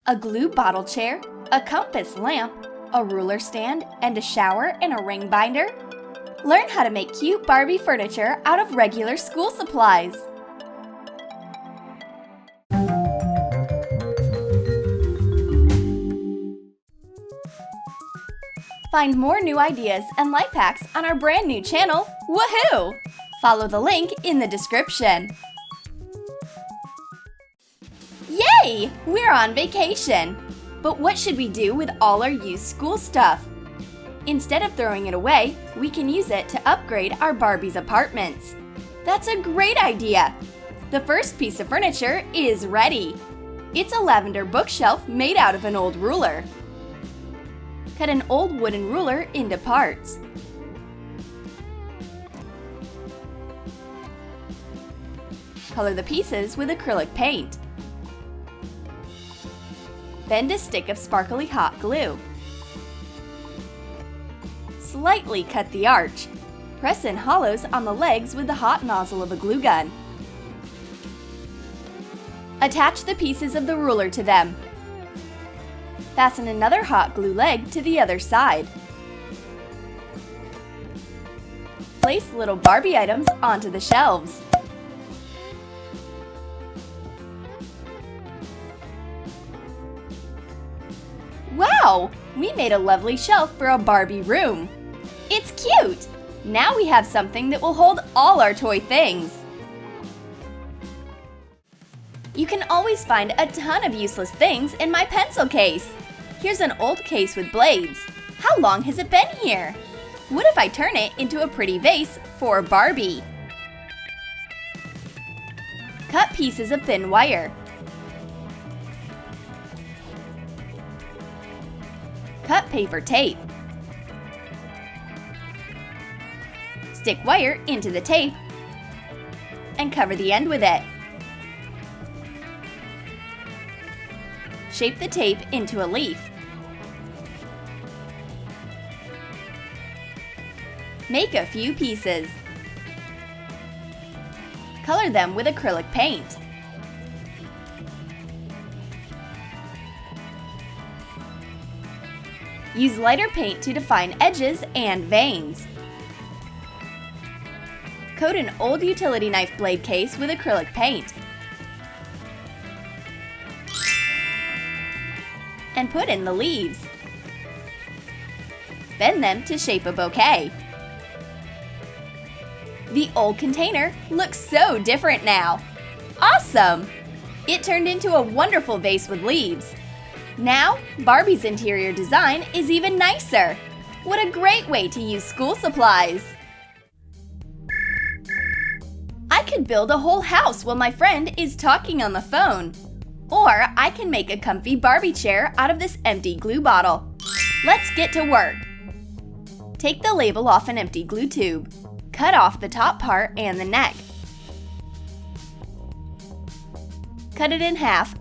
a glue bottle chair, a compass lamp, a ruler stand, and a shower and a ring binder? Learn how to make cute Barbie furniture out of regular school supplies. Find more new ideas and life hacks on our brand new channel, Woohoo! Follow the link in the description. Yay! We're on vacation! But what should we do with all our used school stuff? Instead of throwing it away, we can use it to upgrade our Barbie's apartments. That's a great idea! The first piece of furniture is ready. It's a lavender bookshelf made out of an old ruler. Cut an old wooden ruler into parts. Color the pieces with acrylic paint. Bend a stick of sparkly hot glue. Slightly cut the arch. Press in hollows on the legs with the hot nozzle of a glue gun. Attach the pieces of the ruler to them. Fasten another hot glue leg to the other side. Place little Barbie items onto the shelves. Wow! We made a lovely shelf for a Barbie room. It's cute! Now we have something that will hold all our toy things. You can always find a ton of useless things in my pencil case. Here's an old case with blades. How long has it been here? What if I turn it into a pretty vase for Barbie? Cut pieces of thin wire. Cut paper tape. Stick wire into the tape and cover the end with it. Shape the tape into a leaf. Make a few pieces. Color them with acrylic paint. Use lighter paint to define edges and veins. Coat an old utility knife blade case with acrylic paint. And put in the leaves. Bend them to shape a bouquet. The old container looks so different now. Awesome! It turned into a wonderful vase with leaves. Now, Barbie's interior design is even nicer. What a great way to use school supplies! I could build a whole house while my friend is talking on the phone. Or I can make a comfy Barbie chair out of this empty glue bottle. Let's get to work. Take the label off an empty glue tube. Cut off the top part and the neck. Cut it in half.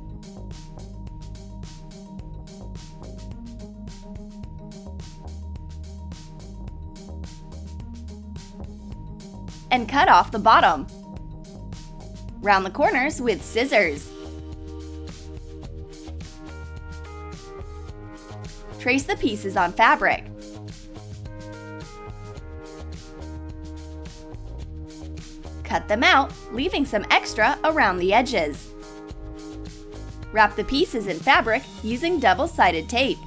And cut off the bottom. Round the corners with scissors. Trace the pieces on fabric. Cut them out, leaving some extra around the edges. Wrap the pieces in fabric using double-sided tape.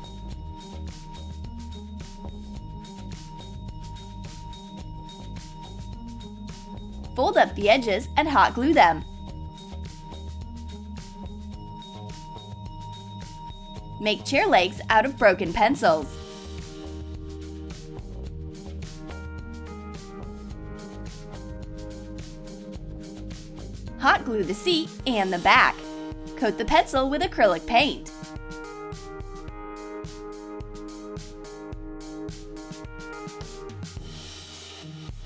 Fold up the edges and hot glue them. Make chair legs out of broken pencils. Hot glue the seat and the back. Coat the pencil with acrylic paint.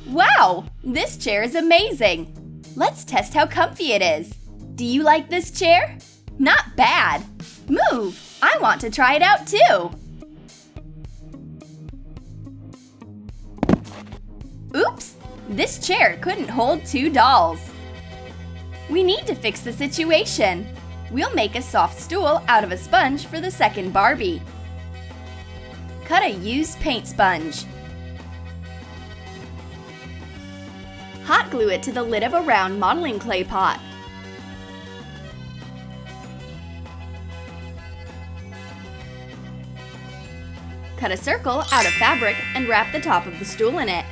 Wow! This chair is amazing! Let's test how comfy it is. Do you like this chair? Not bad! Move! I want to try it out too! Oops! This chair couldn't hold two dolls. We need to fix the situation. We'll make a soft stool out of a sponge for the second Barbie. Cut a used paint sponge. Hot glue it to the lid of a round modeling clay pot. Cut a circle out of fabric and wrap the top of the stool in it.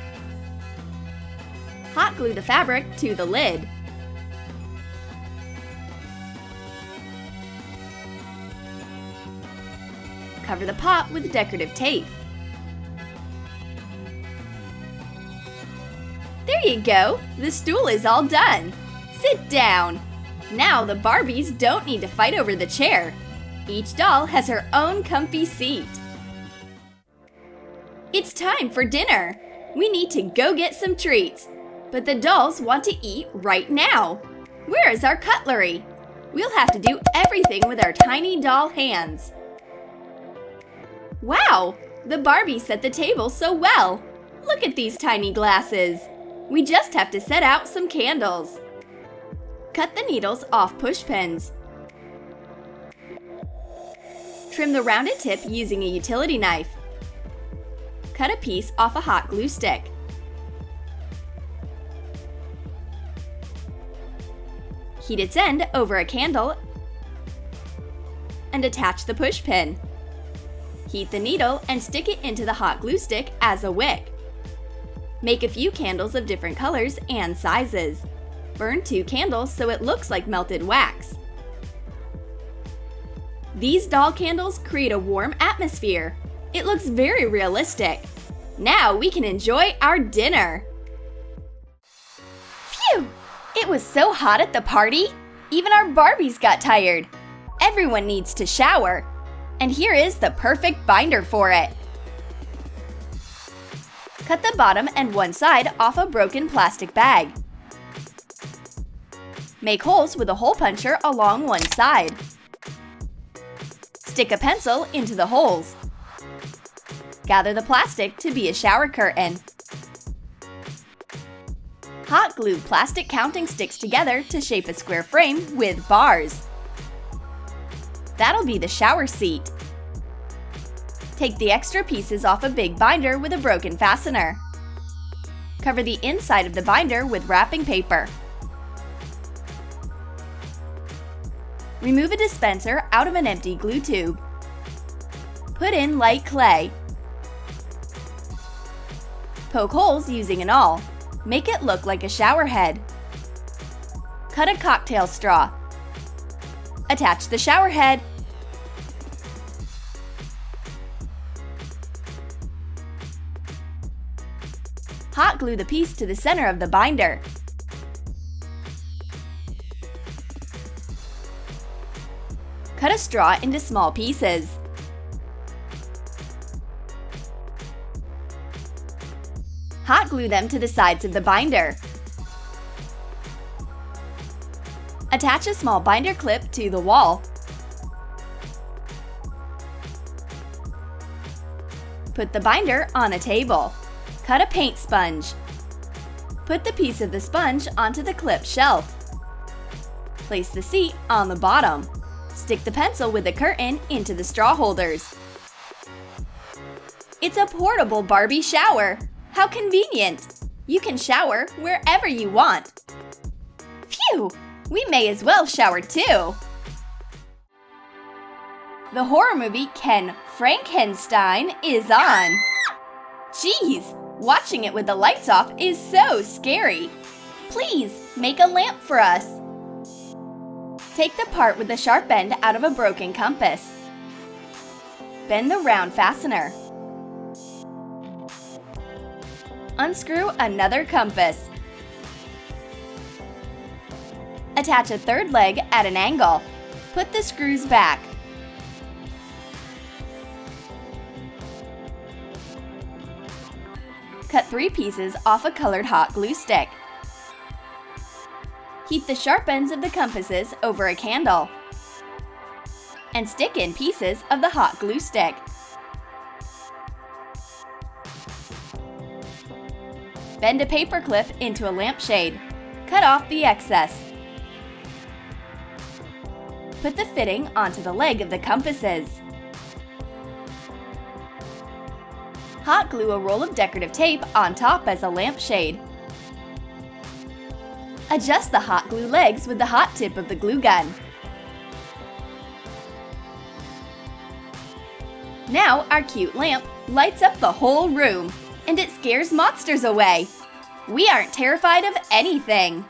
Hot glue the fabric to the lid. Cover the pot with decorative tape. There you go! The stool is all done! Sit down! Now the Barbies don't need to fight over the chair. Each doll has her own comfy seat. It's time for dinner! We need to go get some treats. But the dolls want to eat right now. Where is our cutlery? We'll have to do everything with our tiny doll hands. Wow! The Barbies set the table so well! Look at these tiny glasses! We just have to set out some candles. Cut the needles off pushpins. Trim the rounded tip using a utility knife. Cut a piece off a hot glue stick. Heat its end over a candle and attach the pushpin. Heat the needle and stick it into the hot glue stick as a wick. Make a few candles of different colors and sizes. Burn 2 candles so it looks like melted wax. These doll candles create a warm atmosphere. It looks very realistic. Now we can enjoy our dinner. Phew! It was so hot at the party. Even our Barbies got tired. Everyone needs to shower. And here is the perfect binder for it. Cut the bottom and one side off a broken plastic bag. Make holes with a hole puncher along one side. Stick a pencil into the holes. Gather the plastic to be a shower curtain. Hot glue plastic counting sticks together to shape a square frame with bars. That'll be the shower seat. Take the extra pieces off a big binder with a broken fastener. Cover the inside of the binder with wrapping paper. Remove a dispenser out of an empty glue tube. Put in light clay. Poke holes using an awl. Make it look like a shower head. Cut a cocktail straw. Attach the shower head. Hot glue the piece to the center of the binder. Cut a straw into small pieces. Hot glue them to the sides of the binder. Attach a small binder clip to the wall. Put the binder on a table. Cut a paint sponge. Put the piece of the sponge onto the clip shelf. Place the seat on the bottom. Stick the pencil with the curtain into the straw holders. It's a portable Barbie shower! How convenient! You can shower wherever you want. Phew! We may as well shower too! The horror movie Ken Frankenstein is on! Jeez! Watching it with the lights off is so scary! Please, make a lamp for us! Take the part with the sharp end out of a broken compass. Bend the round fastener. Unscrew another compass. Attach a third leg at an angle. Put the screws back. Cut 3 pieces off a colored hot glue stick. Heat the sharp ends of the compasses over a candle. And stick in pieces of the hot glue stick. Bend a paper clip into a lampshade. Cut off the excess. put the fitting onto the leg of the compasses. Hot glue a roll of decorative tape on top as a lampshade. Adjust the hot glue legs with the hot tip of the glue gun. Now our cute lamp lights up the whole room, and it scares monsters away. We aren't terrified of anything.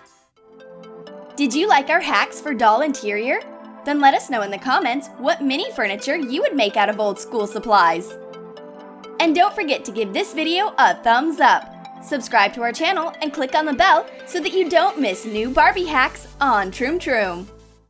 Did you like our hacks for doll interior? Then let us know in the comments what mini furniture you would make out of old school supplies. And don't forget to give this video a thumbs up. Subscribe to our channel and click on the bell so that you don't miss new Barbie hacks on Troom Troom.